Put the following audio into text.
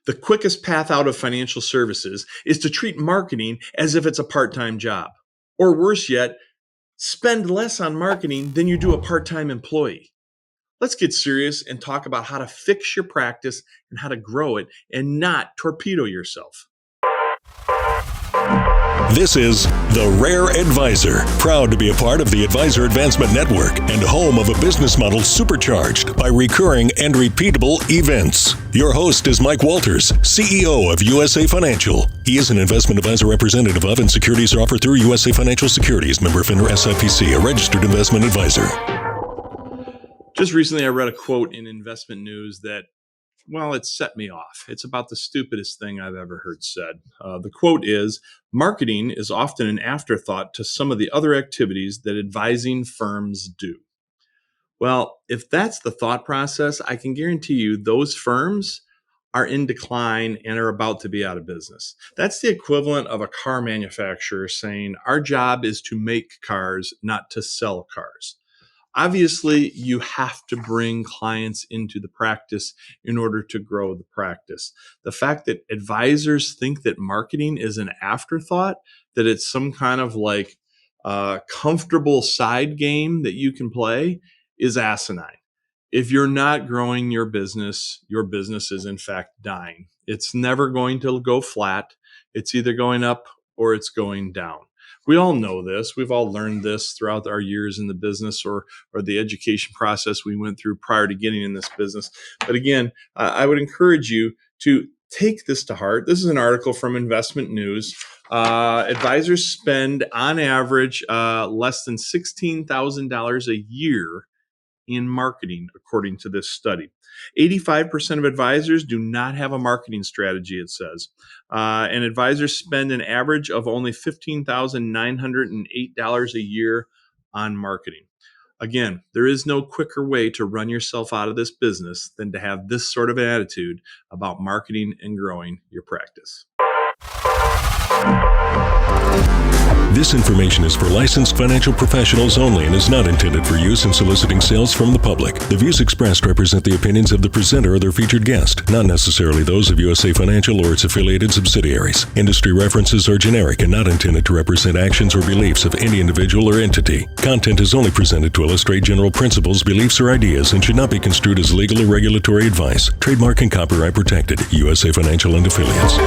The quickest path out of financial services is to treat marketing as if it's a part-time job. Or worse yet, spend less on marketing than you do a part-time employee. Let's get serious and talk about how to fix your practice and how to grow it and not torpedo yourself. This is The Rare Advisor, proud to be a part of the Advisor Advancement Network and home of a business model supercharged by recurring and repeatable events. Your host is Mike Walters, CEO of USA Financial. He is an investment advisor representative of and securities are offered through USA Financial Securities, member FINRA SIPC, a registered investment advisor. Just recently, I read a quote in Investment News that, well, it set me off. It's about the stupidest thing I've ever heard said. The quote is, "Marketing is often an afterthought to some of the other activities that advising firms do." Well, if that's the thought process, I can guarantee you those firms are in decline and are about to be out of business. That's the equivalent of a car manufacturer saying, "Our job is to make cars, not to sell cars." Obviously, you have to bring clients into the practice in order to grow the practice. The fact that advisors think that marketing is an afterthought, that it's some kind of like comfortable side game that you can play, is asinine. If you're not growing your business is in fact dying. It's never going to go flat. It's either going up or it's going down. We all know this. We've all learned this throughout our years in the business or the education process we went through prior to getting in this business. But again, I would encourage you to take this to heart. This is an article from Investment News. Advisors spend on average less than $16,000 a year in marketing, according to this study. 85% of advisors do not have a marketing strategy, it says. And advisors spend an average of only $15,908 a year on marketing. Again, there is no quicker way to run yourself out of this business than to have this sort of attitude about marketing and growing your practice. This information is for licensed financial professionals only and is not intended for use in soliciting sales from the public. The views expressed represent the opinions of the presenter or their featured guest, not necessarily those of USA Financial or its affiliated subsidiaries. Industry references are generic and not intended to represent actions or beliefs of any individual or entity. Content is only presented to illustrate general principles, beliefs, or ideas and should not be construed as legal or regulatory advice. Trademark and copyright protected. USA Financial and Affiliates.